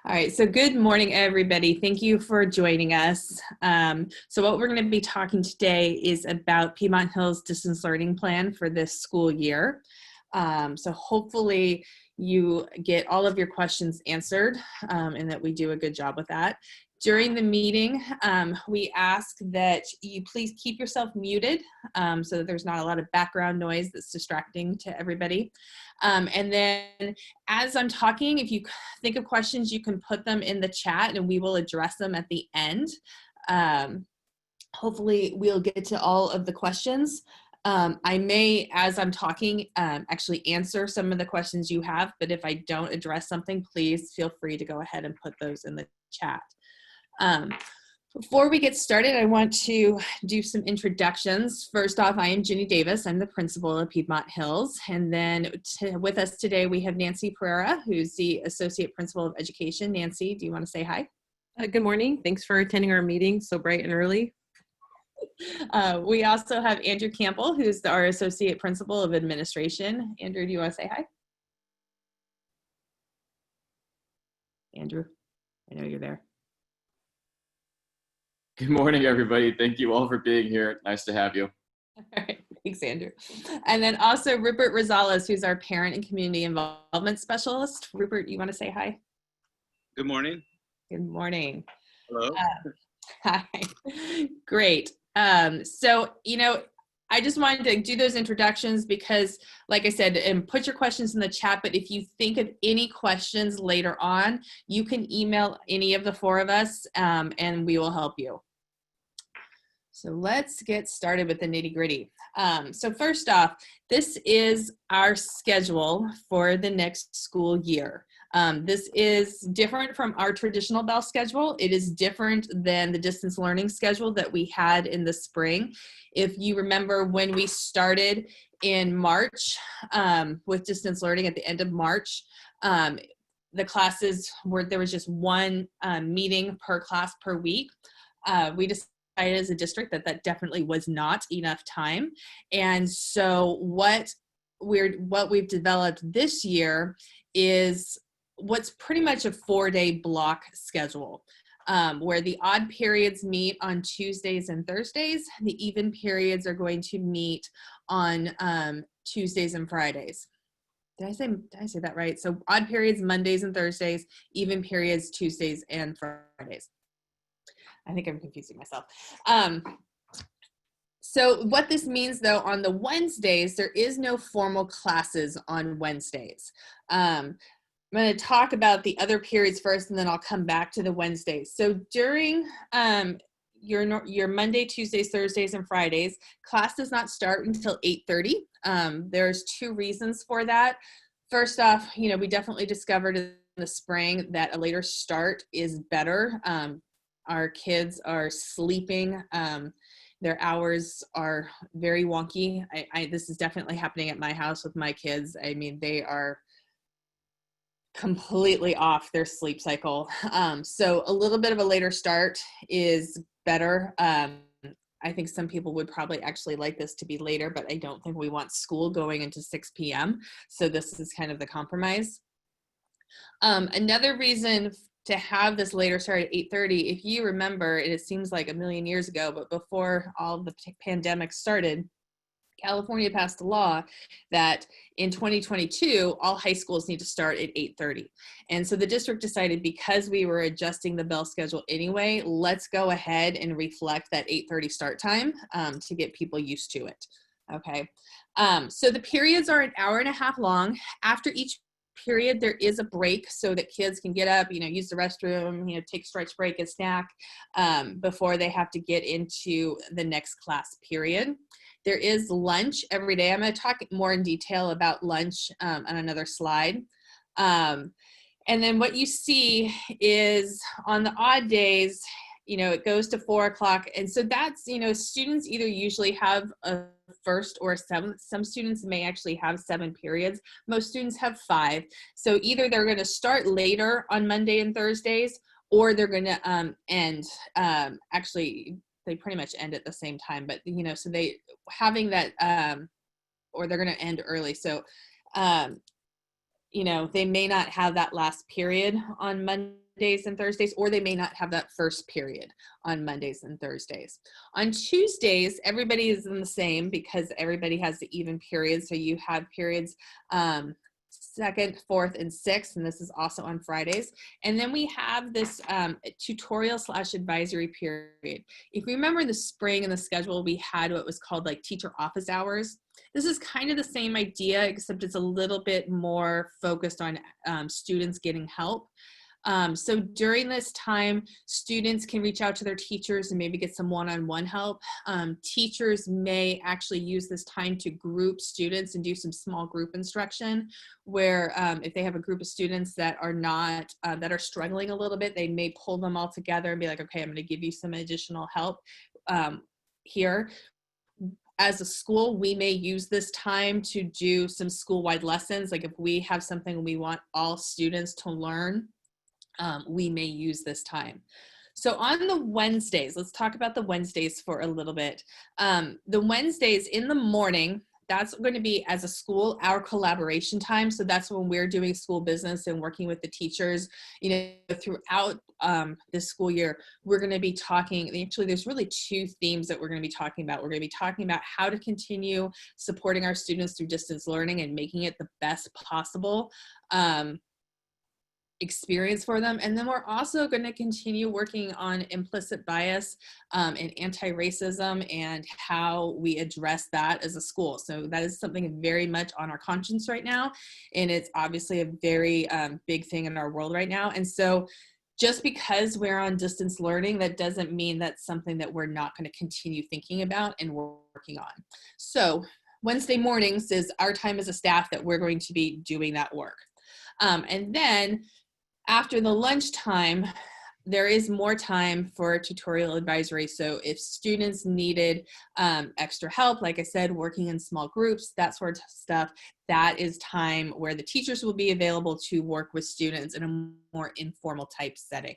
All right, so good morning, everybody. Thank you for joining us. So what we're going to be talking today is about Piedmont Hills Distance Learning Plan for this school year. So hopefully you get all of your questions answered and that we do a good job with that. During the meeting, we ask that you please keep yourself muted so that there's not a lot of background noise that's distracting to everybody. And then as I'm talking, if you think of questions, you can put them in the chat and we will address them at the end. Hopefully we'll get to all of the questions. I may, as I'm talking, actually answer some of the questions you have, but if I don't address something, please feel free to go ahead and put those in the chat. Before we get started, I want to do some introductions. First off, I am Ginny Davis. I'm the principal of Piedmont Hills. And then with us today, we have Nancy Pereira, who's the Associate Principal of Education. Nancy, do you want to say hi? Good morning. Thanks for attending our meeting so bright and early. We also have Andrew Campbell, who's our Associate Principal of Administration. Andrew, do you want to say hi? Andrew, I know you're there. Good morning, everybody. Thank you all for being here. Nice to have you. All right, thanks, Andrew. And then also Rupert Rosales, who's our Parent and Community Involvement Specialist. Rupert, you want to say hi? Good morning. Good morning. Hello. Hi. Great. So, I just wanted to do those introductions because, like I said, put your questions in the chat, but if you think of any questions later on, you can email any of the four of us and we will help you. So let's get started with the nitty-gritty. So first off, this is our schedule for the next school year. This is different from our traditional Bell schedule. It is different than the distance learning schedule that we had in the spring. If you remember when we started in March with distance learning at the end of March, the classes there was just one meeting per class per week. We decided as a district that definitely was not enough time. And so what we've developed this year is what's pretty much a 4-day block schedule, where the odd periods meet on Tuesdays and Thursdays. The even periods are going to meet on Tuesdays and Fridays. Did I say that right? So odd periods Mondays and Thursdays, even periods Tuesdays and Fridays. I think I'm confusing myself. So what this means, though, on the Wednesdays, there is no formal classes on Wednesdays. I'm going to talk about the other periods first, and then I'll come back to the Wednesdays. So during your Monday, Tuesdays, Thursdays, and Fridays, class does not start until 8:30. There's two reasons for that. First off, we definitely discovered in the spring that a later start is better. Our kids are sleeping. Their hours are very wonky. This is definitely happening at my house with my kids. I mean, they are completely off their sleep cycle. So a little bit of a later start is better. I think some people would probably actually like this to be later, but I don't think we want school going into 6 p.m. So this is kind of the compromise. Another reason to have this later start at 8:30, if you remember, it seems like a million years ago, but before all the pandemic started, California passed a law that in 2022, all high schools need to start at 8:30. And so the district decided, because we were adjusting the bell schedule anyway, let's go ahead and reflect that 8:30 start time to get people used to it. Okay. So the periods are an hour and a half long. After each period, there is a break so that kids can get up, use the restroom, take a stretch break, a snack before they have to get into the next class period. There is lunch every day. I'm going to talk more in detail about lunch on another slide. And then what you see is on the odd days, it goes to 4 o'clock. And so that's, students either usually have a first or a seventh. Some students may actually have 7 periods. Most students have 5. So either they're going to start later on Monday and Thursdays, or they're going to end. Actually, they pretty much end at the same time, but so they having that or they're going to end early. So they may not have that last period on Mondays and Thursdays, or they may not have that first period on Mondays and Thursdays. On Tuesdays, everybody is in the same because everybody has the even periods. So you have periods second, fourth, and sixth, and this is also on Fridays. And then we have this tutorial / advisory period. If you remember in the spring in the schedule, we had what was called like teacher office hours. This is kind of the same idea, except it's a little bit more focused on students getting help. So during this time, students can reach out to their teachers and maybe get some one-on-one help. Teachers may actually use this time to group students and do some small group instruction, where if they have a group of students that are not, that are struggling a little bit, they may pull them all together and be like, okay, I'm gonna give you some additional help here. As a school, we may use this time to do some school-wide lessons. Like if we have something we want all students to learn, we may use this time. So on the Wednesdays, let's talk about the Wednesdays for a little bit. The Wednesdays in the morning, that's going to be, as a school, our collaboration time. So that's when we're doing school business and working with the teachers, throughout this school year. We're going to be talking, actually there's really two themes that we're going to be talking about. We're going to be talking about how to continue supporting our students through distance learning and making it the best possible experience for them. And then we're also going to continue working on implicit bias and anti-racism and how we address that as a school. So that is something very much on our conscience right now. And it's obviously a very big thing in our world right now. And so just because we're on distance learning, that doesn't mean that's something that we're not going to continue thinking about and working on. So Wednesday mornings is our time as a staff that we're going to be doing that work. And then after the lunchtime, there is more time for tutorial advisory. So if students needed extra help, like I said, working in small groups, that sort of stuff, that is time where the teachers will be available to work with students in a more informal type setting.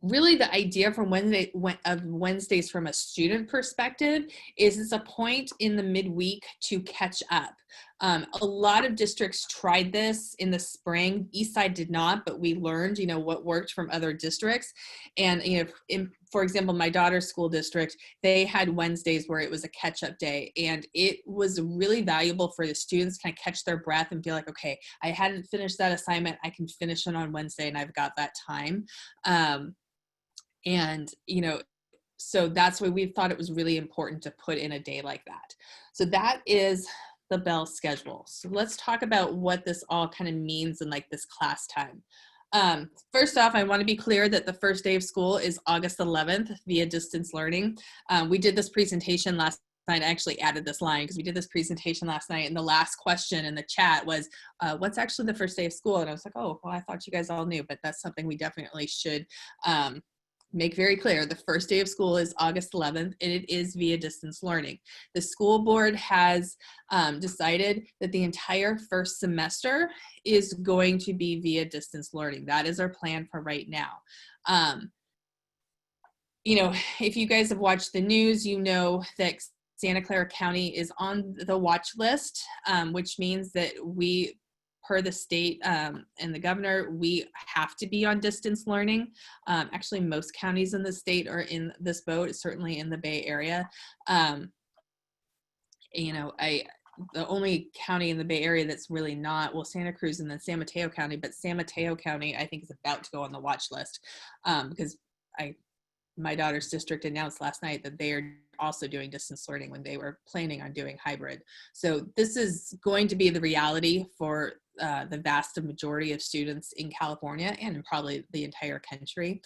Really the idea from Wednesdays from a student perspective is it's a point in the midweek to catch up. A lot of districts tried this in the spring. Eastside did not, but we learned, what worked from other districts. And, for example, my daughter's school district, they had Wednesdays where it was a catch-up day. And it was really valuable for the students to kind of catch their breath and feel like, okay, I hadn't finished that assignment. I can finish it on Wednesday and I've got that time. And, so that's why we thought it was really important to put in a day like that. So that is the Bell schedule. So let's talk about what this all kind of means in like this class time. First off, I want to be clear that the first day of school is August 11th via distance learning. We did this presentation last night. I actually added this line because we did this presentation last night, and the last question in the chat was, what's actually the first day of school? And I was like, oh, well, I thought you guys all knew, but that's something we definitely should make very clear. The first day of school is August 11th, and it is via distance learning. The school board has decided that the entire first semester is going to be via distance learning. That is our plan for right now. If you guys have watched the news, you know that Santa Clara County is on the watch list, which means that we, per the state and the governor, we have to be on distance learning. Actually, most counties in the state are in this boat, certainly in the Bay Area. The only county in the Bay Area that's really not, well, Santa Cruz and then San Mateo County, but San Mateo County, I think, is about to go on the watch list because my daughter's district announced last night that they are also doing distance learning when they were planning on doing hybrid. So this is going to be the reality for the vast majority of students in California and in probably the entire country.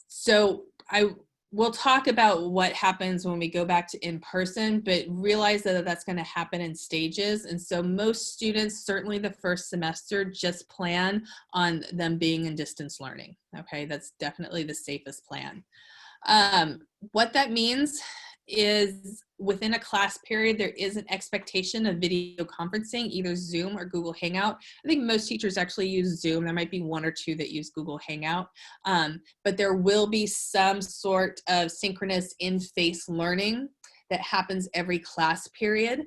So we'll talk about what happens when we go back to in-person, but realize that that's going to happen in stages. And so most students, certainly the first semester, just plan on them being in distance learning. Okay, that's definitely the safest plan. What that means is within a class period, there is an expectation of video conferencing, either Zoom or Google Hangout. I think most teachers actually use Zoom. There might be one or two that use Google Hangout, but there will be some sort of synchronous in-face learning that happens every class period.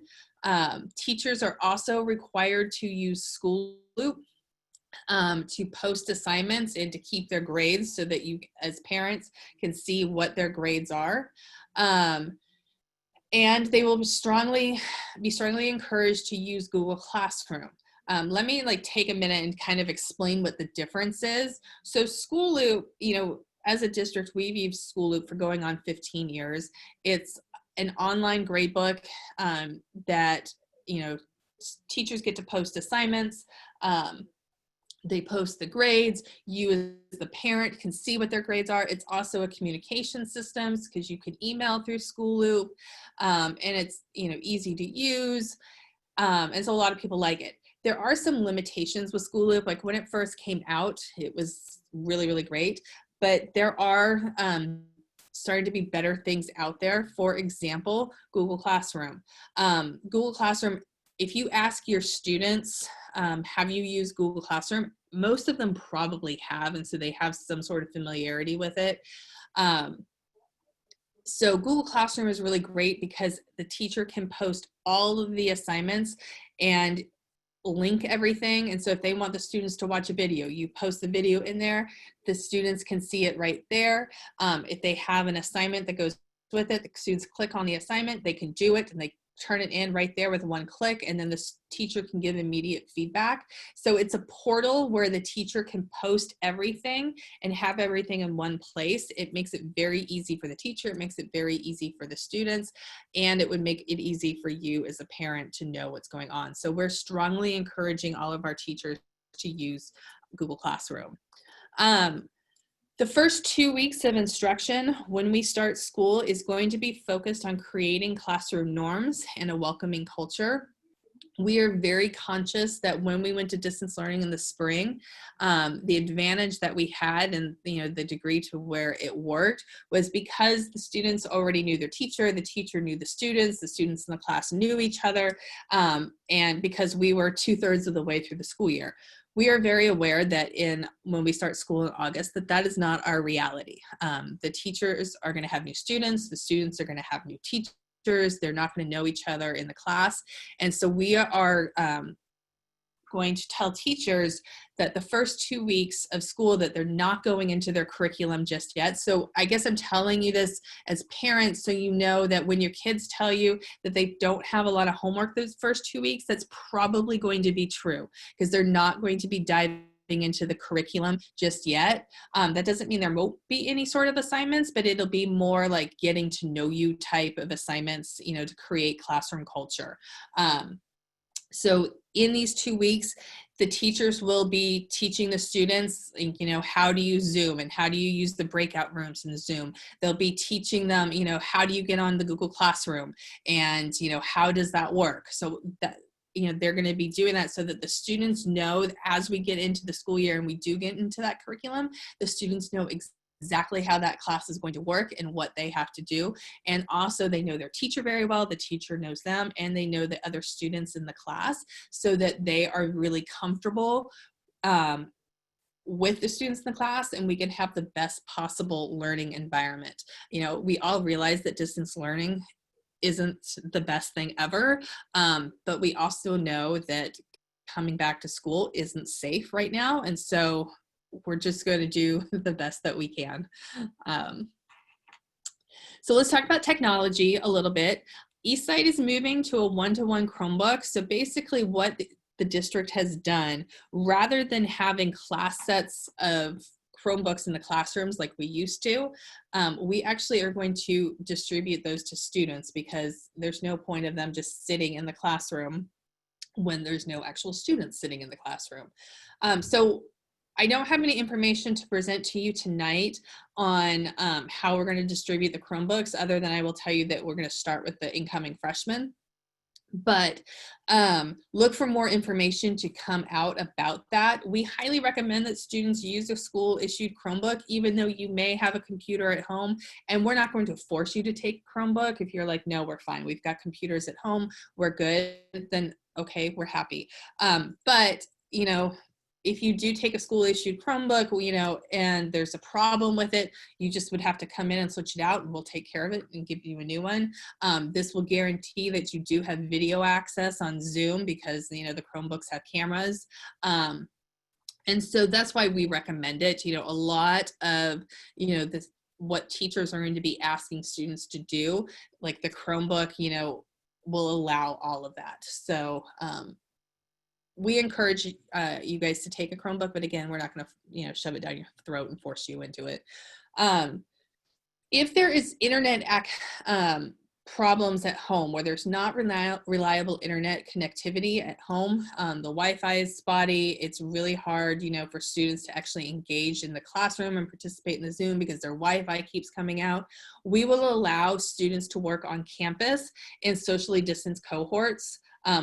Teachers are also required to use School Loop to post assignments and to keep their grades so that you as parents can see what their grades are. And they will be strongly encouraged to use Google Classroom. Let me take a minute and kind of explain what the difference is. So School Loop, as a district, we've used School Loop for going on 15 years. It's an online gradebook that, teachers get to post assignments. They post the grades. You as the parent can see what their grades are. It's also a communication systems because you can email through School Loop, and it's easy to use, and so a lot of people like it. There are some limitations with School Loop. Like when it first came out, it was really, really great, but there are starting to be better things out there. For example, Google Classroom. Google Classroom, if you ask your students, have you used Google Classroom? Most of them probably have, and so they have some sort of familiarity with it. So Google Classroom is really great because the teacher can post all of the assignments and link everything. And so if they want the students to watch a video, you post the video in there, the students can see it right there. If they have an assignment that goes with it, the students click on the assignment, they can do it, and they turn it in right there with one click, and then the teacher can give immediate feedback. So it's a portal where the teacher can post everything and have everything in one place. It makes it very easy for the teacher. It makes it very easy for the students, and it would make it easy for you as a parent to know what's going on. So we're strongly encouraging all of our teachers to use Google Classroom. The first 2 weeks of instruction when we start school is going to be focused on creating classroom norms and a welcoming culture. We are very conscious that when we went to distance learning in the spring, the advantage that we had and the degree to where it worked was because the students already knew their teacher, the teacher knew the students in the class knew each other, and because we were 2/3 of the way through the school year. We are very aware that when we start school in August, that is not our reality. The teachers are going to have new students. The students are going to have new teachers. They're not going to know each other in the class. And so we are going to tell teachers that the first 2 weeks of school that they're not going into their curriculum just yet. So I guess I'm telling you this as parents so you know that when your kids tell you that they don't have a lot of homework those first 2 weeks, that's probably going to be true because they're not going to be diving into the curriculum just yet. That doesn't mean there won't be any sort of assignments, but it'll be more like getting to know you type of assignments, to create classroom culture. So in these 2 weeks, the teachers will be teaching the students, how to use Zoom and how do you use the breakout rooms in Zoom. They'll be teaching them, how do you get on the Google Classroom and, how does that work? So that, they're going to be doing that so that the students know that as we get into the school year and we do get into that curriculum, the students know exactly how that class is going to work and what they have to do. And also they know their teacher very well, the teacher knows them, and they know the other students in the class so that they are really comfortable with the students in the class, and we can have the best possible learning environment. We all realize that distance learning isn't the best thing ever, but we also know that coming back to school isn't safe right now, and so we're just going to do the best that we can. So let's talk about technology a little bit. Eastside is moving to a one-to-one Chromebook. So basically what the district has done, rather than having class sets of Chromebooks in the classrooms like we used to, we actually are going to distribute those to students because there's no point of them just sitting in the classroom when there's no actual students sitting in the classroom. So I don't have any information to present to you tonight on how we're going to distribute the Chromebooks, other than I will tell you that we're going to start with the incoming freshmen. But look for more information to come out about that. We highly recommend that students use a school-issued Chromebook, even though you may have a computer at home, and we're not going to force you to take a Chromebook. If you're like, no, we're fine, we've got computers at home, we're good, then okay, we're happy. But if you do take a school issued Chromebook, and there's a problem with it, you just would have to come in and switch it out and we'll take care of it and give you a new one. This will guarantee that you do have video access on Zoom because, the Chromebooks have cameras. And so that's why we recommend it. A lot of, what teachers are going to be asking students to do, like the Chromebook, will allow all of that. So, we encourage you guys to take a Chromebook, but again, we're not going to, shove it down your throat and force you into it. If there is internet problems at home where there's not reliable internet connectivity at home, the Wi-Fi is spotty, it's really hard, for students to actually engage in the classroom and participate in the Zoom because their Wi-Fi keeps coming out, we will allow students to work on campus in socially distanced cohorts.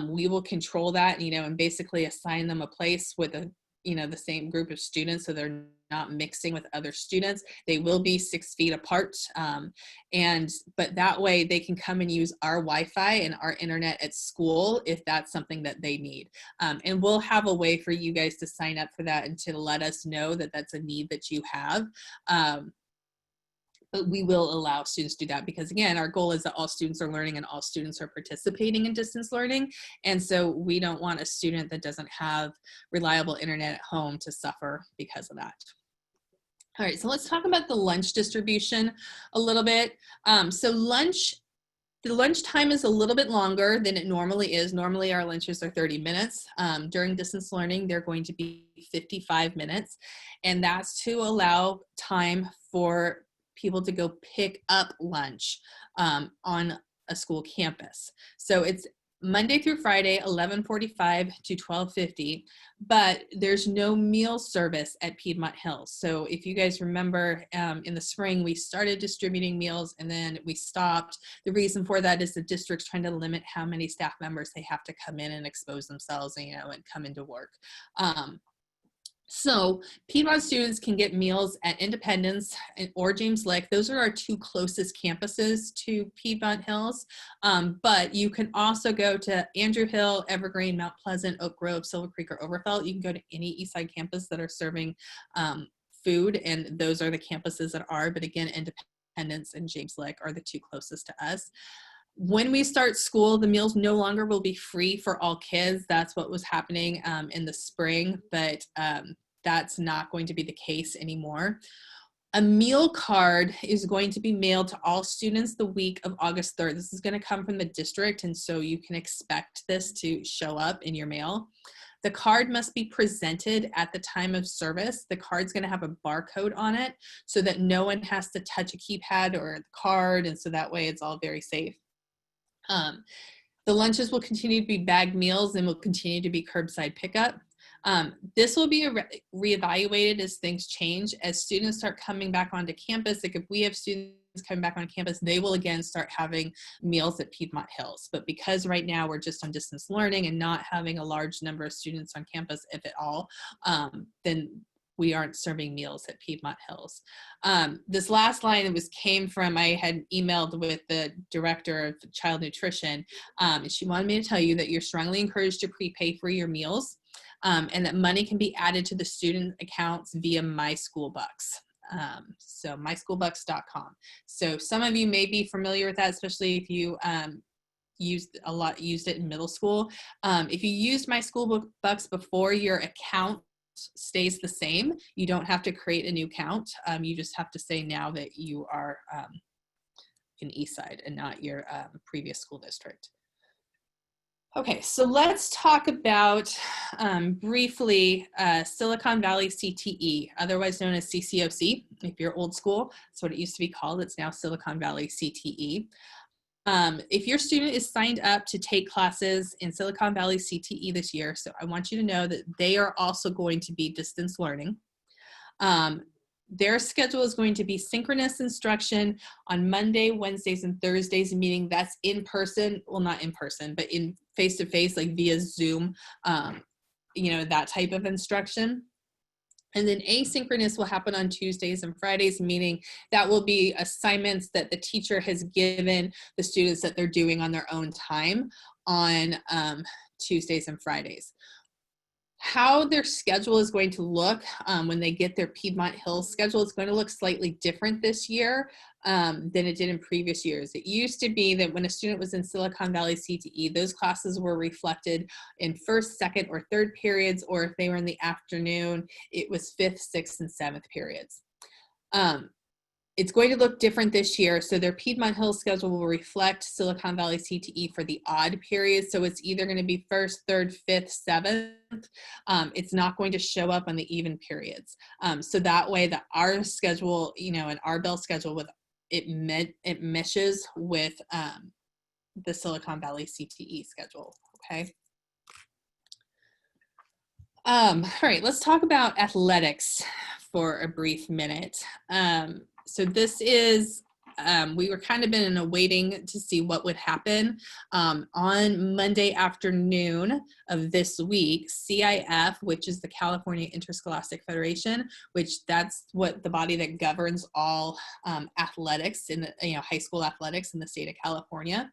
We will control that, and basically assign them a place with the same group of students so they're not mixing with other students. They will be 6 feet apart. But that way they can come and use our Wi-Fi and our internet at school if that's something that they need. And we'll have a way for you guys to sign up for that and to let us know that that's a need that you have. But we will allow students to do that because, again, our goal is that all students are learning and all students are participating in distance learning. And so we don't want a student that doesn't have reliable internet at home to suffer because of that. All right, so let's talk about the lunch distribution a little bit. So the lunch time is a little bit longer than it normally is. Normally our lunches are 30 minutes. During distance learning, they're going to be 55 minutes. And that's to allow time for people to go pick up lunch on a school campus. So it's Monday through Friday, 11:45 to 12:50, but there's no meal service at Piedmont Hills. So if you guys remember, in the spring, we started distributing meals and then we stopped. The reason for that is the district's trying to limit how many staff members they have to come in and expose themselves, and come into work. So Piedmont students can get meals at Independence or James Lick. Those are our two closest campuses to Piedmont Hills. But you can also go to Andrew Hill, Evergreen, Mount Pleasant, Oak Grove, Silver Creek, or Overfelt. You can go to any Eastside campus that are serving food, and those are the campuses that are. But again, Independence and James Lick are the two closest to us. When we start school, the meals no longer will be free for all kids. That's what was happening in the spring, but that's not going to be the case anymore. A meal card is going to be mailed to all students the week of August 3rd. This is going to come from the district, and so you can expect this to show up in your mail. The card must be presented at the time of service. The card's going to have a barcode on it so that no one has to touch a keypad or the card, and so that way it's all very safe. The lunches will continue to be bagged meals and will continue to be curbside pickup. This will be reevaluated as things change. As students start coming back onto campus, like if we have students coming back on campus, they will again start having meals at Piedmont Hills. But because right now we're just on distance learning and not having a large number of students on campus, if at all, then we aren't serving meals at Piedmont Hills. This last line came from, I had emailed with the director of child nutrition, and she wanted me to tell you that you're strongly encouraged to prepay for your meals, and that money can be added to the student accounts via MySchoolBucks. So myschoolbucks.com. So some of you may be familiar with that, especially if you used it in middle school. If you used MySchoolBucks before, your account stays the same. You don't have to create a new account. You just have to say now that you are in Eastside and not your previous school district. Okay, so let's talk about briefly Silicon Valley CTE, otherwise known as CCOC. If you're old school, that's what it used to be called. It's now Silicon Valley CTE. If your student is signed up to take classes in Silicon Valley CTE this year, so I want you to know that they are also going to be distance learning. Their schedule is going to be synchronous instruction on Monday, Wednesdays, and Thursdays, meaning that's in person, well, not in person, but in face-to-face, like via Zoom, that type of instruction. And then asynchronous will happen on Tuesdays and Fridays, meaning that will be assignments that the teacher has given the students that they're doing on their own time on Tuesdays and Fridays. How their schedule is going to look when they get their Piedmont Hills schedule, it's going to look slightly different this year than it did in previous years. It used to be that when a student was in Silicon Valley CTE, those classes were reflected in first, second, or third periods, or if they were in the afternoon, it was fifth, sixth, and seventh periods. It's going to look different this year. So their Piedmont Hills schedule will reflect Silicon Valley CTE for the odd periods. So it's either going to be first, third, fifth, seventh. It's not going to show up on the even periods. So that way our schedule, and our bell schedule with it meshes with the Silicon Valley CTE schedule. Okay. All right, let's talk about athletics for a brief minute. So this is, we were kind of in a waiting to see what would happen. On Monday afternoon of this week, CIF, which is the California Interscholastic Federation, which that's what the body that governs all athletics in high school athletics in the state of California.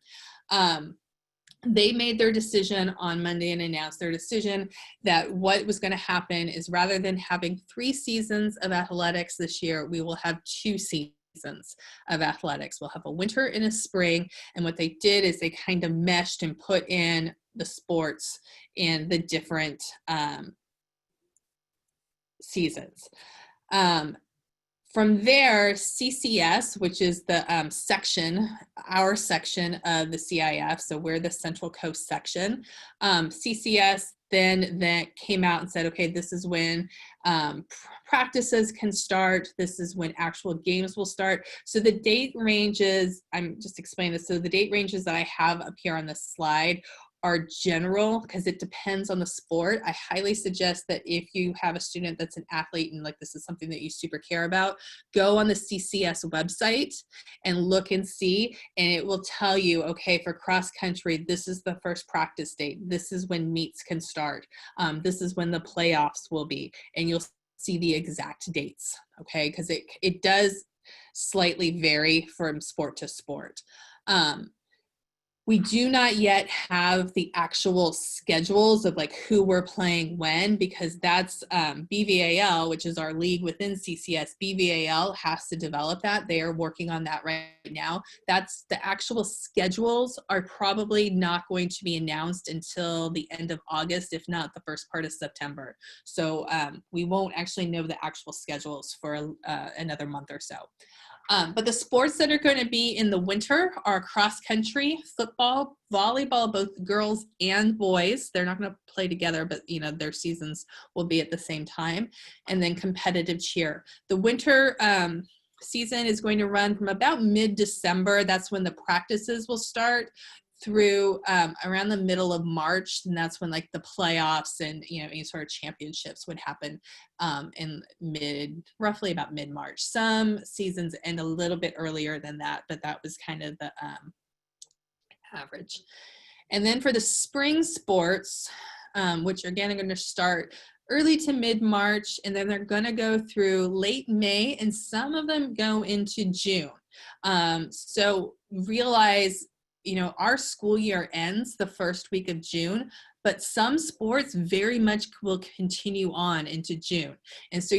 They made their decision on Monday and announced their decision that what was going to happen is rather than having 3 seasons of athletics this year, we will have 2 seasons of athletics. We'll have a winter and a spring. And what they did is they kind of meshed and put in the sports in the different seasons. From there, CCS, which is the our section of the CIF, so we're the Central Coast section, CCS then came out and said, okay, this is when practices can start. This is when actual games will start. So the date ranges, I'm just explaining this. So the date ranges that I have up here on this slide are general because it depends on the sport. I highly suggest that if you have a student that's an athlete and like this is something that you super care about, go on the CCS website and look and see, and it will tell you, okay, for cross country, this is the first practice date. This is when meets can start. This is when the playoffs will be, and you'll see the exact dates, okay? Because it does slightly vary from sport to sport. We do not yet have the actual schedules of like who we're playing when, because that's BVAL, which is our league within CCS. BVAL has to develop that. They are working on that right now. That's the actual schedules are probably not going to be announced until the end of August, if not the first part of September. So we won't actually know the actual schedules for another month or so. But the sports that are going to be in the winter are cross country, football, volleyball, both girls and boys. They're not going to play together, but their seasons will be at the same time. And then competitive cheer. The winter season is going to run from about mid-December. That's when the practices will start through around the middle of March, and that's when like the playoffs and any sort of championships would happen in roughly about mid-March. Some seasons end a little bit earlier than that, but that was kind of the average. And then for the spring sports, which again are going to start early to mid-March, and then they're going to go through late May, and some of them go into June. So realize our school year ends the first week of June, but some sports very much will continue on into June. And so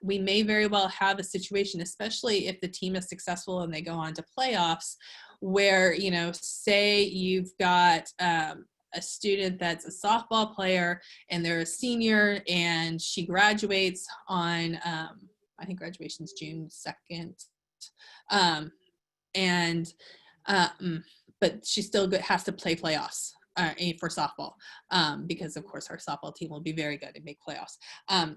we may very well have a situation, especially if the team is successful and they go on to playoffs, where, say you've got a student that's a softball player and they're a senior and she graduates on, I think graduation's June 2nd. But she still has to play playoffs for softball because of course our softball team will be very good and make playoffs.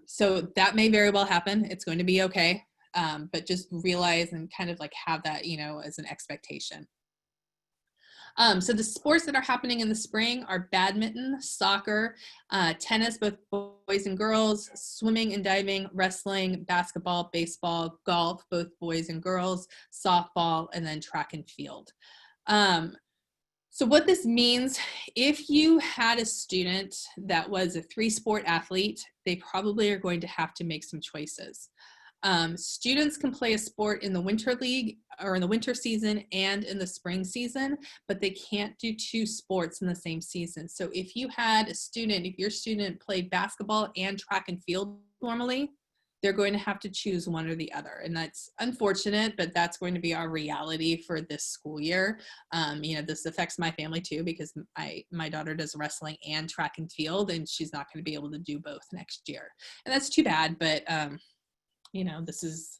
So that may very well happen. It's going to be okay. But just realize and kind of like have that, as an expectation. So the sports that are happening in the spring are badminton, soccer, tennis, both boys and girls, swimming and diving, wrestling, basketball, baseball, golf, both boys and girls, softball, and then track and field. So what this means, if you had a student that was a 3-sport athlete, they probably are going to have to make some choices. Students can play a sport in the winter league or in the winter season and in the spring season, but they can't do two sports in the same season. So if you had a student, if your student played basketball and track and field normally, they're going to have to choose one or the other. And that's unfortunate, but that's going to be our reality for this school year. This affects my family too, because my daughter does wrestling and track and field, and she's not going to be able to do both next year. And that's too bad, but this is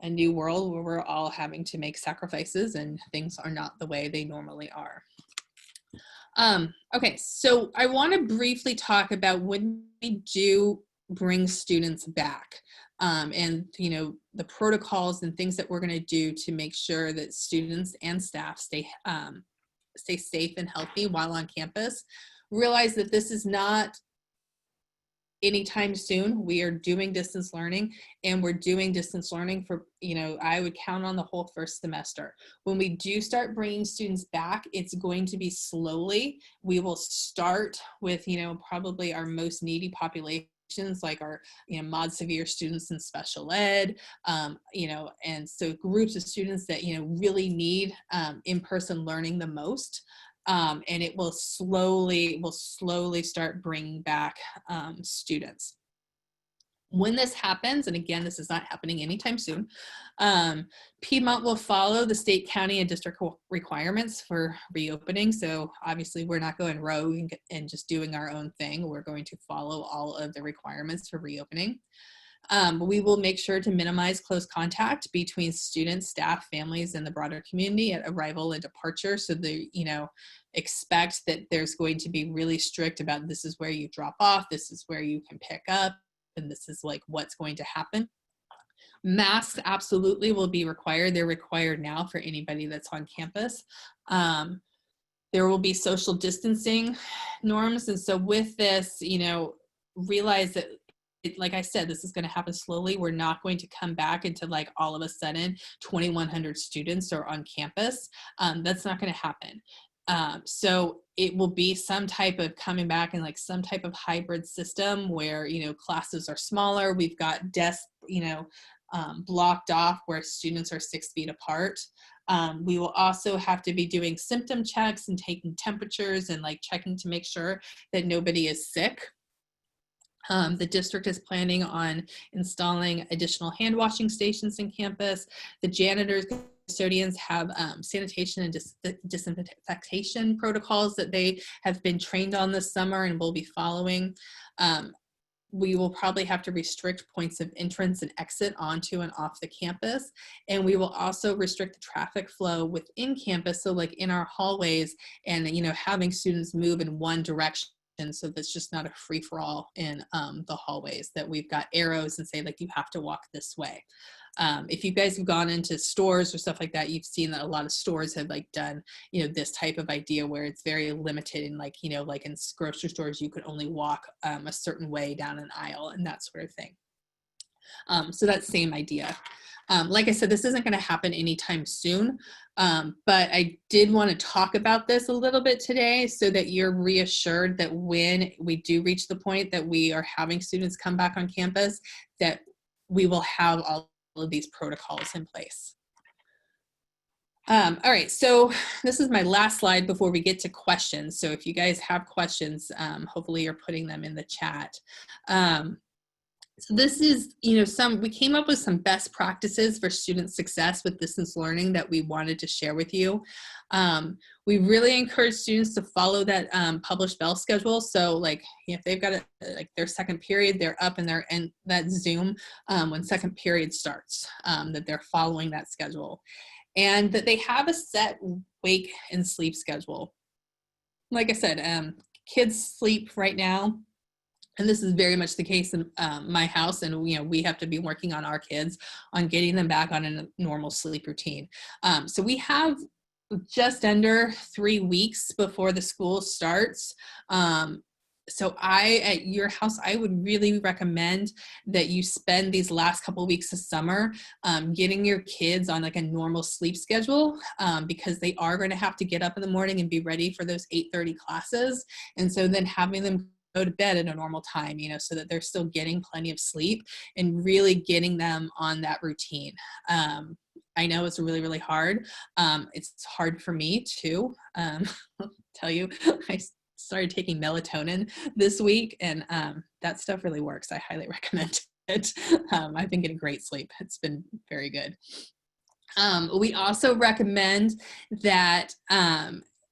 a new world where we're all having to make sacrifices and things are not the way they normally are. Okay, so I want to briefly talk about when we do bring students back and the protocols and things that we're going to do to make sure that students and staff stay safe and healthy while on campus. Realize that this is not anytime soon. We are doing distance learning, and we're doing distance learning for, I would count on the whole first semester. When we do start bringing students back, it's going to be slowly. We will start with, probably our most needy population, like our mod severe students in special ed, and so groups of students that really need in-person learning the most, and it will slowly start bringing back students. When this happens, and again, this is not happening anytime soon, Piedmont will follow the state, county, and district requirements for reopening. So obviously we're not going rogue and just doing our own thing. We're going to follow all of the requirements for reopening. We will make sure to minimize close contact between students, staff, families, and the broader community at arrival and departure. So they, expect that there's going to be really strict about this is where you drop off, this is where you can pick up, and this is like what's going to happen. Masks absolutely will be required. They're required now for anybody that's on campus. There will be social distancing norms. And so with this, realize that, like I said, this is going to happen slowly. We're not going to come back into like all of a sudden 2,100 students are on campus. That's not going to happen. So it will be some type of coming back in like some type of hybrid system where, classes are smaller. We've got desks, blocked off where students are 6 feet apart. We will also have to be doing symptom checks and taking temperatures and like checking to make sure that nobody is sick. The district is planning on installing additional hand washing stations in campus. The janitors, custodians have sanitation and disinfection protocols that they have been trained on this summer and will be following. We will probably have to restrict points of entrance and exit onto and off the campus. And we will also restrict the traffic flow within campus. So like in our hallways and, having students move in one direction. And so that's just not a free-for-all in the hallways, that we've got arrows and say like you have to walk this way. If you guys have gone into stores or stuff like that, you've seen that a lot of stores have like done, this type of idea where it's very limited and like, like in grocery stores, you could only walk a certain way down an aisle and that sort of thing. So that same idea. Like I said, this isn't going to happen anytime soon, but I did want to talk about this a little bit today so that you're reassured that when we do reach the point that we are having students come back on campus, that we will have all of these protocols in place. All right, so this is my last slide before we get to questions. So if you guys have questions, hopefully you're putting them in the chat. So this is, we came up with some best practices for student success with distance learning that we wanted to share with you. We really encourage students to follow that published bell schedule. So like if they've got their second period, they're up and they're in that Zoom when second period starts, that they're following that schedule. And that they have a set wake and sleep schedule. Like I said, kids sleep right now. And this is very much the case in my house. And, we have to be working on our kids on getting them back on a normal sleep routine. So we have just under 3 weeks before the school starts. So at your house, I would really recommend that you spend these last couple of weeks of summer getting your kids on like a normal sleep schedule because they are going to have to get up in the morning and be ready for those 8:30 classes. And so then having them to bed at a normal time, so that they're still getting plenty of sleep and really getting them on that routine. I know it's really, really hard. It's hard for me too. I'll tell you, I started taking melatonin this week, and that stuff really works. I highly recommend it. I've been getting great sleep. It's been very good. We also recommend that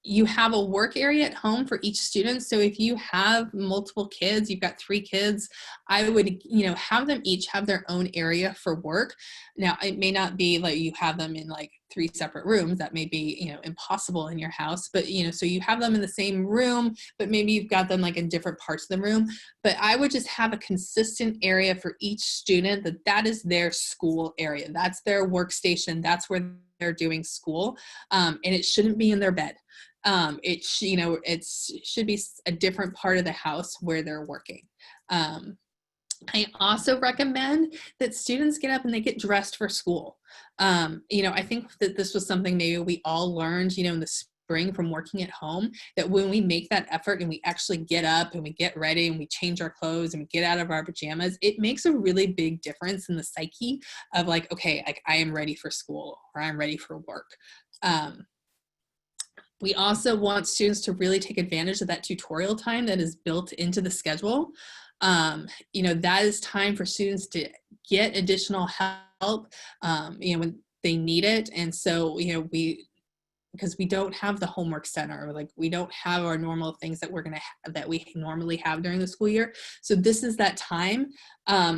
you have a work area at home for each student. So if you have multiple kids, you've got 3 kids, I would, have them each have their own area for work. Now, it may not be like you have them in like 3 separate rooms. That may be, impossible in your house, but, so you have them in the same room, but maybe you've got them like in different parts of the room. But I would just have a consistent area for each student that is their school area. That's their workstation. That's where they're doing school. And it shouldn't be in their bed. It should be a different part of the house where they're working. I also recommend that students get up and they get dressed for school. I think that this was something maybe we all learned, in the spring from working at home, that when we make that effort and we actually get up and we get ready and we change our clothes and we get out of our pajamas, it makes a really big difference in the psyche of like, okay, like I am ready for school or I'm ready for work. We also want students to really take advantage of that tutorial time that is built into the schedule. That is time for students to get additional help, when they need it. And so, because we don't have the homework center, or like we don't have our normal things that that we normally have during the school year. So this is that time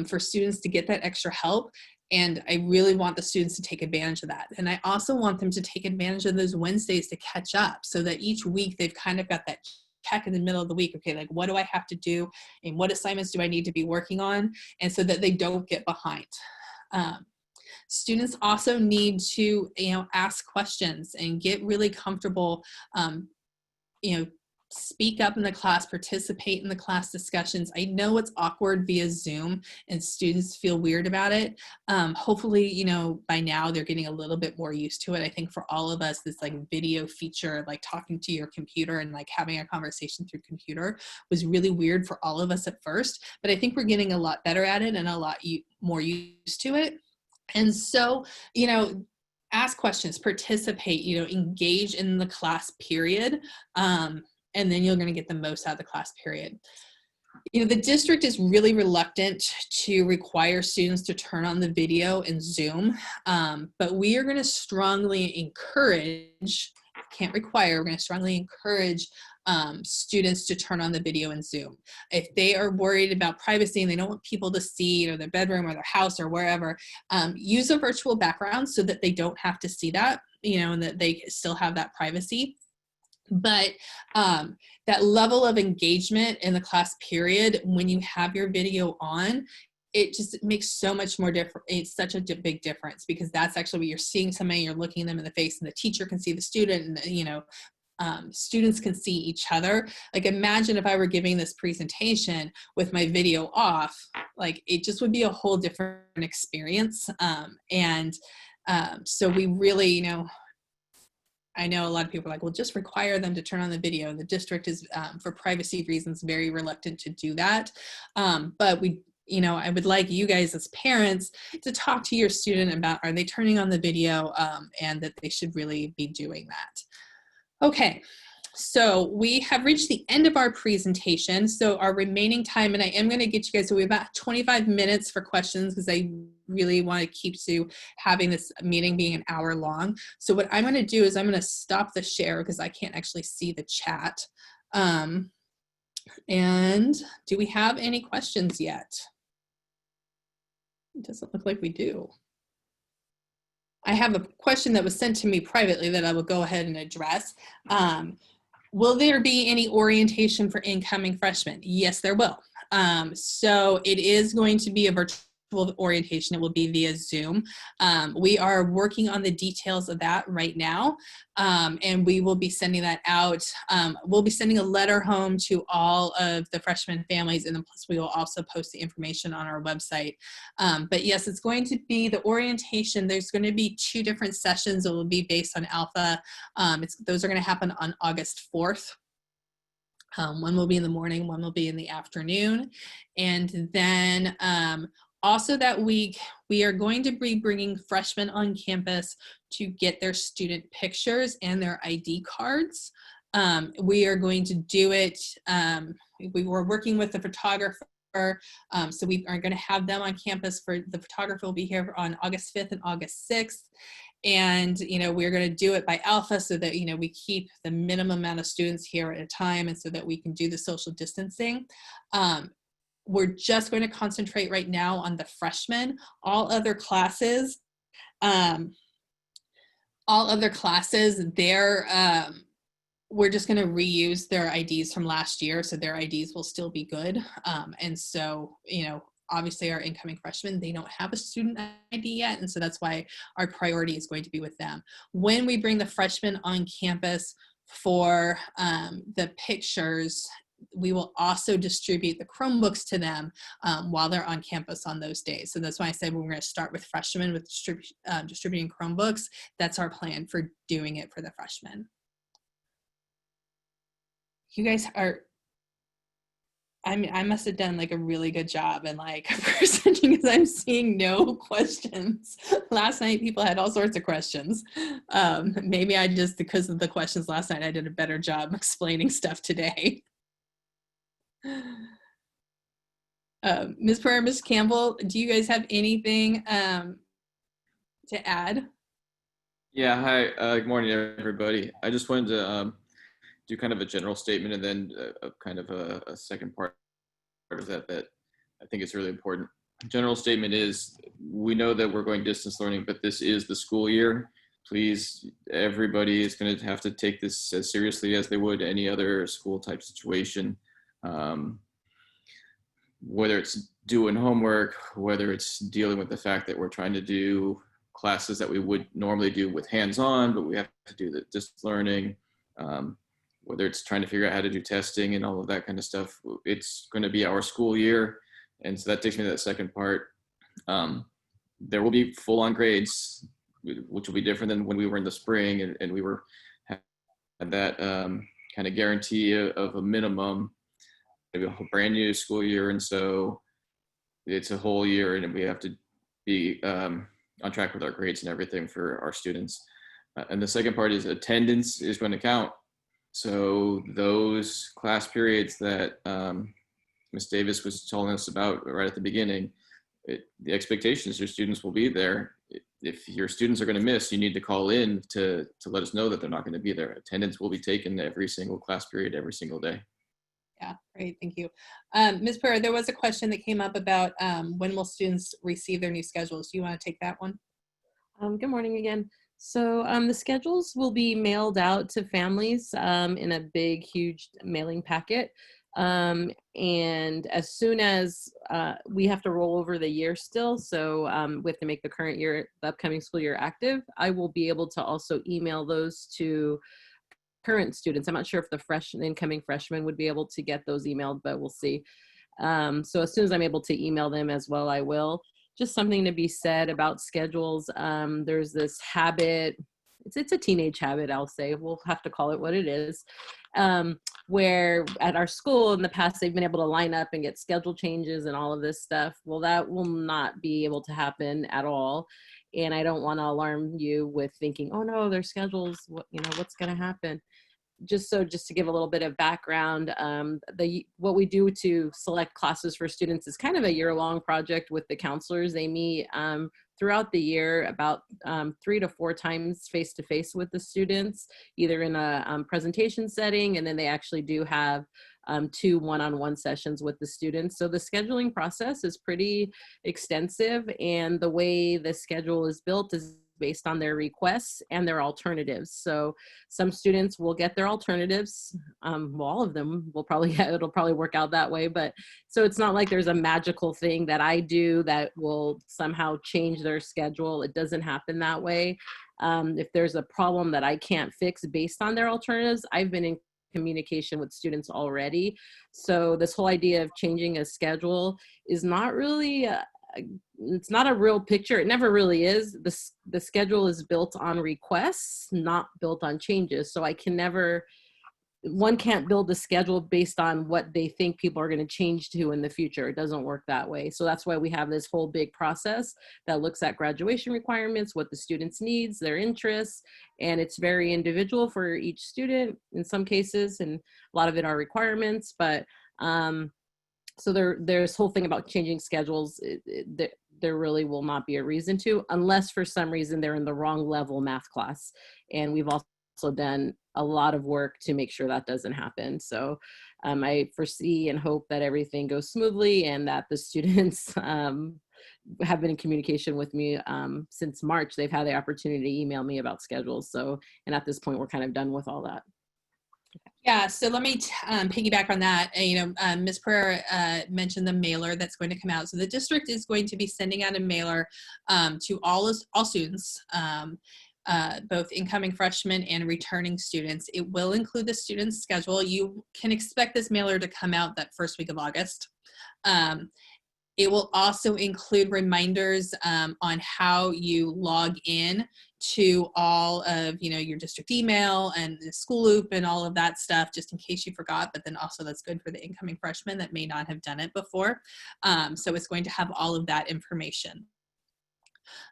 for students to get that extra help. And I really want the students to take advantage of that. And I also want them to take advantage of those Wednesdays to catch up, so that each week they've kind of got that check in the middle of the week. Okay, like what do I have to do? And what assignments do I need to be working on? And so that they don't get behind. Students also need to, ask questions and get really comfortable, speak up in the class, participate in the class discussions. I know it's awkward via Zoom and students feel weird about it. Hopefully, by now they're getting a little bit more used to it. I think for all of us, this like video feature, like talking to your computer and like having a conversation through computer was really weird for all of us at first, but I think we're getting a lot better at it and a lot more used to it. And so, ask questions, participate, engage in the class period. And then you're going to get the most out of the class period. The district is really reluctant to require students to turn on the video in Zoom, but we are going to strongly encourage, can't require, we're going to strongly encourage students to turn on the video in Zoom. If they are worried about privacy and they don't want people to see, their bedroom or their house or wherever, use a virtual background so that they don't have to see that, and that they still have that privacy. But that level of engagement in the class period, when you have your video on, it just makes so much more different. It's such a big difference, because that's actually what you're seeing somebody, you're looking them in the face, and the teacher can see the student, and students can see each other. Like imagine if I were giving this presentation with my video off, like it just would be a whole different experience. So we really, I know a lot of people are like, well, just require them to turn on the video. The district is, for privacy reasons, very reluctant to do that. But I would like you guys as parents to talk to your student about, are they turning on the video, and that they should really be doing that. Okay, so we have reached the end of our presentation. So our remaining time, and I am going to get you guys, so we have about 25 minutes for questions, because I really want to keep to having this meeting being an hour long. So what I'm going to do is I'm going to stop the share, because I can't actually see the chat. And do we have any questions yet? It doesn't look like we do. I have a question that was sent to me privately that I will go ahead and address. Will there be any orientation for incoming freshmen? Yes, there will. So it is going to be a virtual orientation. It will be via Zoom. We are working on the details of that right now, and we will be sending that out. We'll be sending a letter home to all of the freshman families, and then plus we will also post the information on our website. But yes, it's going to be the orientation. There's going to be 2 different sessions. It will be based on Alpha. Those are going to happen on August 4th. One will be in the morning, one will be in the afternoon. And then also that week, we are going to be bringing freshmen on campus to get their student pictures and their ID cards. We are going to do it, we were working with the photographer, so we are going to have them on campus. For the photographer will be here on August 5th and August 6th. And, we're going to do it by alpha so that, we keep the minimum amount of students here at a time, and so that we can do the social distancing. We're just going to concentrate right now on the freshmen. All other classes, we're just going to reuse their IDs from last year, so their IDs will still be good. And so, obviously our incoming freshmen, they don't have a student ID yet, and so that's why our priority is going to be with them. When we bring the freshmen on campus for the pictures, we will also distribute the Chromebooks to them while they're on campus on those days. So that's why I said we're going to start with freshmen with distributing Chromebooks. That's our plan for doing it for the freshmen. You guys are, I must have done like a really good job and like presenting, because I'm seeing no questions. Last night, people had all sorts of questions. Maybe I just, because of the questions last night, I did a better job explaining stuff today. Ms. Pereira, Ms. Campbell, do you guys have anything to add? Yeah, hi, good morning, everybody. I just wanted to do kind of a general statement, and then kind of a second part of that I think is really important. General statement is, we know that we're going distance learning, but this is the school year. Please, everybody is going to have to take this as seriously as they would any other school type situation. Whether it's doing homework, whether it's dealing with the fact that we're trying to do classes that we would normally do with hands-on, but we have to do the distance learning, whether it's trying to figure out how to do testing and all of that kind of stuff. It's going to be our school year. And so that takes me to that second part. There will be full-on grades, which will be different than when we were in the spring, and we were had that kind of guarantee of a minimum, maybe a brand new school year. And so it's a whole year, and we have to be on track with our grades and everything for our students. And the second part is attendance is going to count. So those class periods that Ms. Davis was telling us about right at the beginning, the expectation is your students will be there. If your students are going to miss, you need to call in to let us know that they're not going to be there. Attendance will be taken every single class period, every single day. Yeah, great, thank you. Ms. Pereira, there was a question that came up about when will students receive their new schedules? Do you want to take that one? Good morning again. So the schedules will be mailed out to families in a big, huge mailing packet. And as soon as we have to roll over the year still, so we have to make the current year, the upcoming school year active, I will be able to also email those to current students. I'm not sure if the incoming freshmen would be able to get those emailed, but we'll see. So as soon as I'm able to email them as well, I will. Just something to be said about schedules. There's this habit, it's a teenage habit, I'll say, we'll have to call it what it is, where at our school in the past, they've been able to line up and get schedule changes and all of this stuff. Well, that will not be able to happen at all. And I don't want to alarm you with thinking, oh no, their schedules, what's going to happen? Just to give a little bit of background, what we do to select classes for students is kind of a year-long project with the counselors. They meet throughout the year about 3 to 4 times face-to-face with the students, either in a presentation setting, and then they actually do have 2 one-on-one sessions with the students. So the scheduling process is pretty extensive, and the way the schedule is built is based on their requests and their alternatives. So some students will get their alternatives. Well, all of them will probably, it'll probably work out that way. But so it's not like there's a magical thing that I do that will somehow change their schedule. It doesn't happen that way. If there's a problem that I can't fix based on their alternatives, I've been in communication with students already. So this whole idea of changing a schedule is not really it's not a real picture. It never really is. The schedule is built on requests, not built on changes. So I can never one can't build a schedule based on what they think people are going to change to in the future. It doesn't work that way. So that's why we have this whole big process that looks at graduation requirements, what the students' needs, their interests, and it's very individual for each student in some cases, and a lot of it are requirements. But so there's whole thing about changing schedules. There really will not be a reason to, unless for some reason they're in the wrong level math class. And we've also done a lot of work to make sure that doesn't happen. So I foresee and hope that everything goes smoothly and that the students have been in communication with me since March. They've had the opportunity to email me about schedules. So, and at this point, we're kind of done with all that. Yeah, so let me piggyback on that. Ms. Pereira mentioned the mailer that's going to come out. So the district is going to be sending out a mailer to all students, both incoming freshmen and returning students. It will include the student's schedule. You can expect this mailer to come out that first week of August. It will also include reminders on how you log in to all of your district email and the school loop and all of that stuff, just in case you forgot. But then also that's good for the incoming freshmen that may not have done it before. So it's going to have all of that information.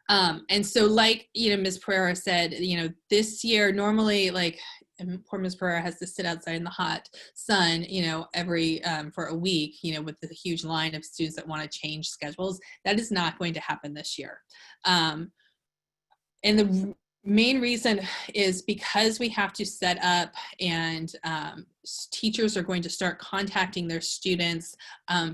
And so like, Ms. Pereira said, this year, normally poor Ms. Pereira has to sit outside in the hot sun, every, for a week, with the huge line of students that want to change schedules. That is not going to happen this year. And the main reason is because we have to set up and teachers are going to start contacting their students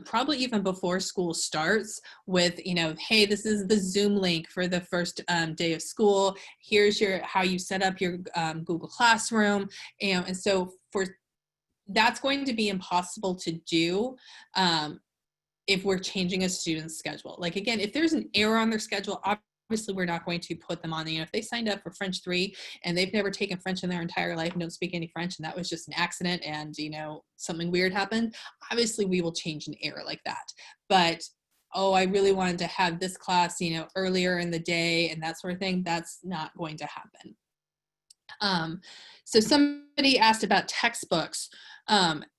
probably even before school starts with, hey, this is the Zoom link for the first day of school. Here's how you set up your Google Classroom. And so that's going to be impossible to do if we're changing a student's schedule. Like, again, if there's an error on their schedule, obviously we're not going to put them on if they signed up for French 3 and they've never taken French in their entire life and don't speak any French, and that was just an accident and something weird happened, obviously we will change an error like that. But I really wanted to have this class earlier in the day and that sort of thing, that's not going to happen. So somebody asked about textbooks.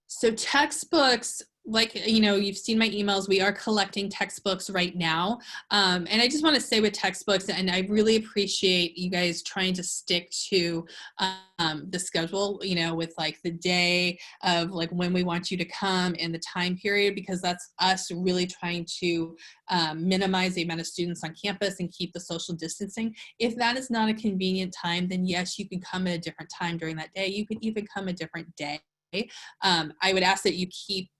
So textbooks, you've seen my emails, we are collecting textbooks right now. And I just want to say with textbooks, and I really appreciate you guys trying to stick to the schedule, with the day of when we want you to come and the time period, because that's us really trying to minimize the amount of students on campus and keep the social distancing. If that is not a convenient time, then yes, you can come at a different time during that day. You could even come a different day. I would ask that you keep,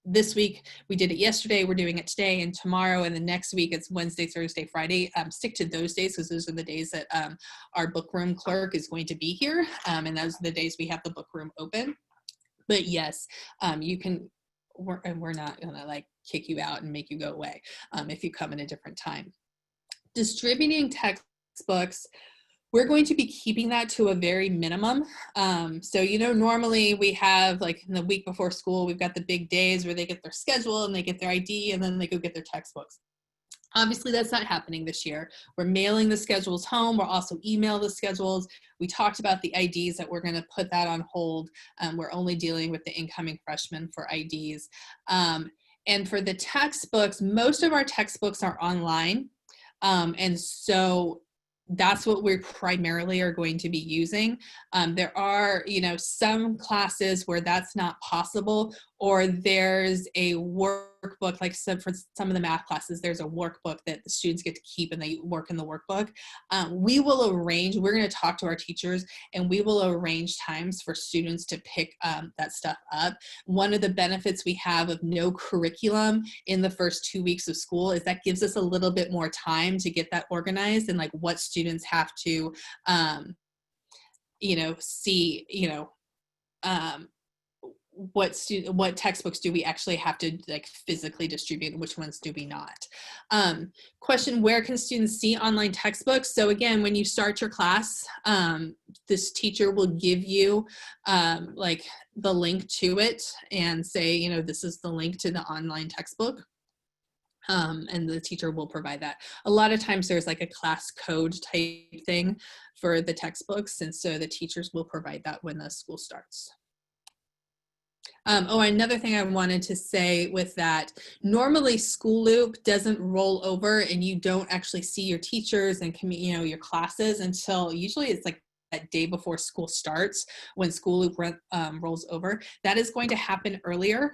this week we did it yesterday, we're doing it today and tomorrow, and the next week it's Wednesday, Thursday, Friday. Stick to those days because those are the days that our book room clerk is going to be here, and those are the days we have the book room open. But yes, you can, we're not gonna kick you out and make you go away if you come in a different time. Distributing textbooks, we're going to be keeping that to a very minimum. So, normally we have in the week before school, we've got the big days where they get their schedule and they get their ID and then they go get their textbooks. Obviously that's not happening this year. We're mailing the schedules home. We'll also email the schedules. We talked about the IDs that we're gonna put that on hold. We're only dealing with the incoming freshmen for IDs. And for the textbooks, most of our textbooks are online. And so that's what we primarily are going to be using. There are, some classes where that's not possible, or there's a workbook, for some of the math classes, there's a workbook that the students get to keep and they work in the workbook. We're going to talk to our teachers and we will arrange times for students to pick that stuff up. One of the benefits we have of no curriculum in the first 2 weeks of school is that gives us a little bit more time to get that organized and what students have to, see, what textbooks do we actually have to physically distribute and which ones do we not. Question, where can students see online textbooks? So again, when you start your class, this teacher will give you the link to it and say, this is the link to the online textbook. And the teacher will provide that. A lot of times there's like a class code type thing for the textbooks, and so the teachers will provide that when the school starts. Oh, another thing I wanted to say with that, normally School Loop doesn't roll over and you don't actually see your teachers and your classes until usually it's like that day before school starts when School Loop rolls over. That is going to happen earlier.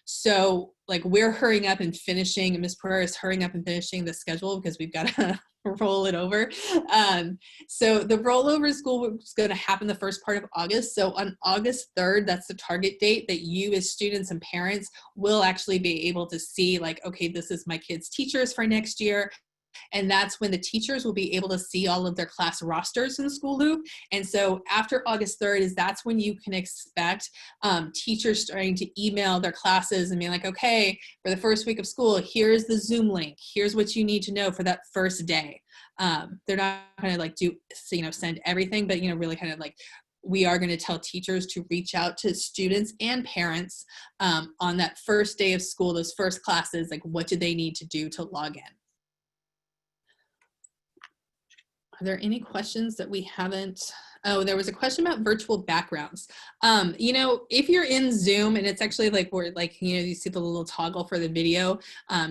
So like we're hurrying up and finishing, Ms. Pereira is hurrying up and finishing the schedule because we've got to roll it over. So the rollover school is going to happen the first part of August. So on August 3rd, that's the target date that you as students and parents will actually be able to see like, okay, this is my kids' teachers for next year. And that's when the teachers will be able to see all of their class rosters in School Loop. And so after August 3rd that's when you can expect teachers starting to email their classes and be like, okay, for the first week of school, here's the Zoom link. Here's what you need to know for that first day. They're not going to like send everything, but, really kind of like, we are going to tell teachers to reach out to students and parents on that first day of school, those first classes, like what do they need to do to log in? Are there any questions that we haven't? Oh, there was a question about virtual backgrounds. If you're in Zoom and it's actually like where you see the little toggle for the video,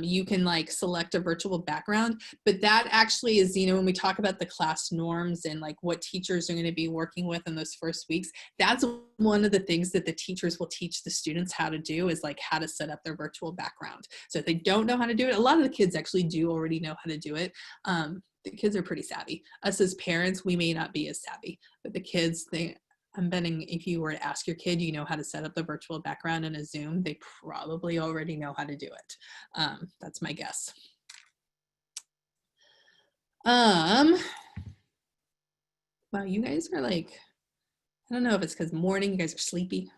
you can like select a virtual background, but that actually is, when we talk about the class norms and like what teachers are going to be working with in those first weeks, that's one of the things that the teachers will teach the students how to do is like how to set up their virtual background. So if they don't know how to do it, a lot of the kids actually do already know how to do it. The kids are pretty savvy. Us as parents, we may not be as savvy, but the kids, I'm betting if you were to ask your kid, how to set up the virtual background in a Zoom, they probably already know how to do it. That's my guess. Wow, you guys are like, I don't know if it's because morning, you guys are sleepy.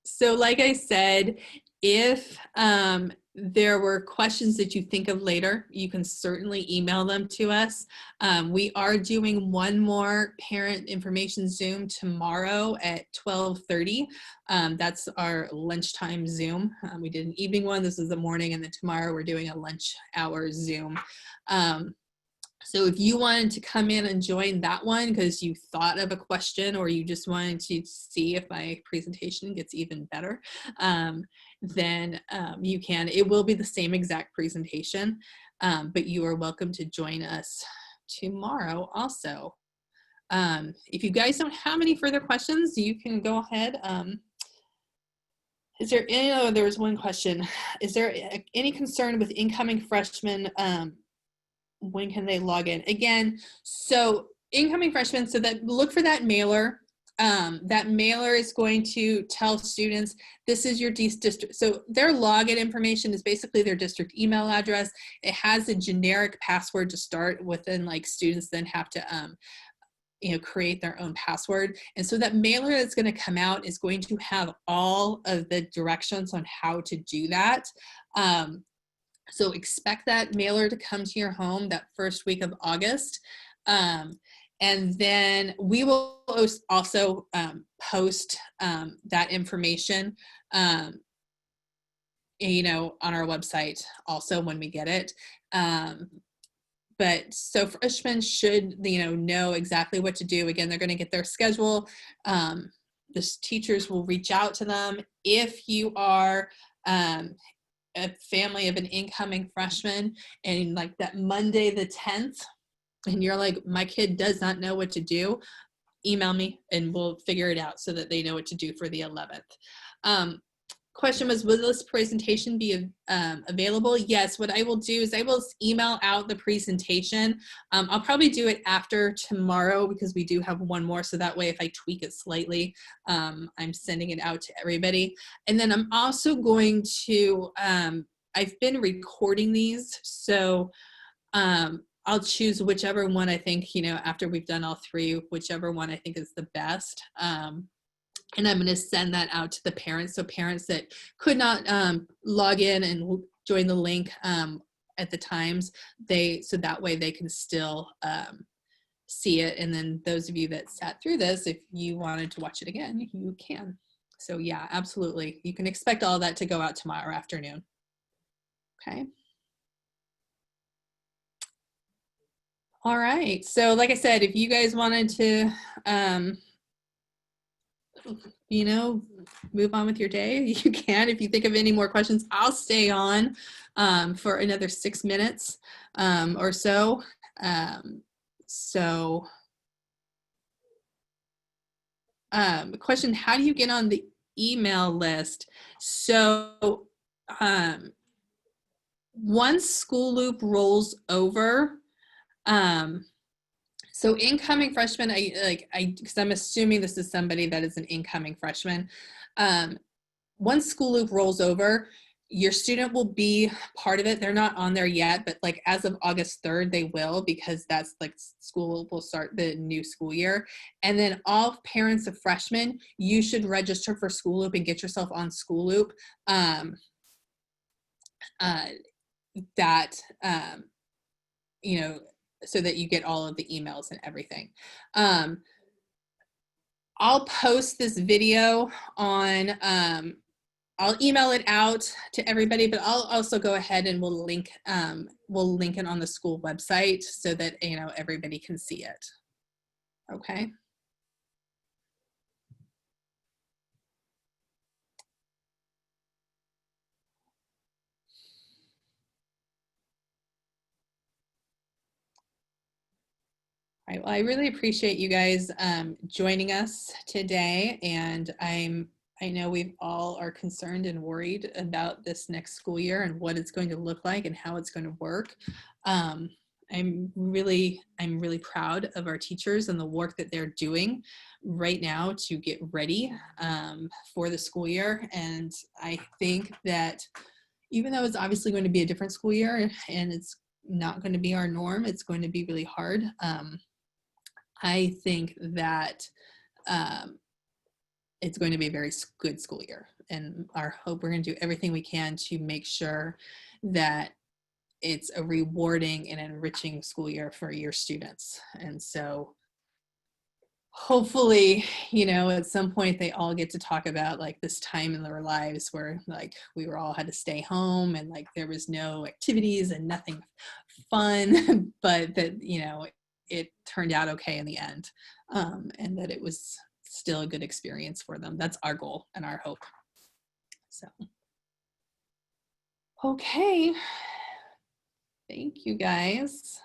So like I said, if there were questions that you think of later, you can certainly email them to us. We are doing one more parent information Zoom tomorrow at 12:30. That's our lunchtime Zoom. We did an evening one, this is the morning, and then tomorrow we're doing a lunch hour Zoom. So if you wanted to come in and join that one because you thought of a question or you just wanted to see if my presentation gets even better, then you can. It will be the same exact presentation, but you are welcome to join us tomorrow also. If you guys don't have any further questions, you can go ahead. Is there any, there was one question. Is there any concern with incoming freshmen? When can they log in? Again, so incoming freshmen, so that look for that mailer. That mailer is going to tell students this is your district. So their login information is basically their district email address. It has a generic password to start with, and like students then have to create their own password. And so that mailer that's going to come out is going to have all of the directions on how to do that. So expect that mailer to come to your home that first week of August. And then we will also post that information, on our website also when we get it. But so freshmen should, know exactly what to do. Again, they're going to get their schedule. The teachers will reach out to them. If you are a family of an incoming freshman and like that Monday the 10th, and you're like, my kid does not know what to do, email me and we'll figure it out so that they know what to do for the 11th. Question was, will this presentation be available? Yes, what I will do is I will email out the presentation. I'll probably do it after tomorrow because we do have one more. So that way, if I tweak it slightly, I'm sending it out to everybody. And then I'm also going to, I've been recording these. So I'll choose whichever one I think, after we've done all three, whichever one I think is the best. And I'm going to send that out to the parents. So parents that could not log in and join the link at the times, so that way they can still see it. And then those of you that sat through this, if you wanted to watch it again, you can. So yeah, absolutely. You can expect all that to go out tomorrow afternoon. Okay. All right. So like I said, if you guys wanted to, you know, move on with your day, you can. If you think of any more questions, I'll stay on for another 6 minutes or so. So, question, how do you get on the email list? So, once School Loop rolls over, so incoming freshmen, because I'm assuming this is somebody that is an incoming freshman. Once School Loop rolls over, your student will be part of it. They're not on there yet, but like as of August 3rd, they will, because that's like school will start the new school year. And then all parents of freshmen, you should register for School Loop and get yourself on School Loop. You know, so that you get all of the emails and everything. I'll post this video on, I'll email it out to everybody, but I'll also go ahead and we'll link it on the school website so that, you know, everybody can see it. Okay. All right, well, I really appreciate you guys joining us today, and I know we all are concerned and worried about this next school year and what it's going to look like and how it's going to work. I'm really proud of our teachers and the work that they're doing right now to get ready for the school year. And I think that even though it's obviously going to be a different school year and it's not going to be our norm, it's going to be really hard. I think that it's going to be a very good school year, and our hope, we're going to do everything we can to make sure that it's a rewarding and enriching school year for your students. And so hopefully, you know, at some point they all get to talk about like this time in their lives where like we were all had to stay home and like there was no activities and nothing fun, but that, you know, it turned out okay in the end, and that it was still a good experience for them. That's our goal and our hope. So, okay. Thank you guys.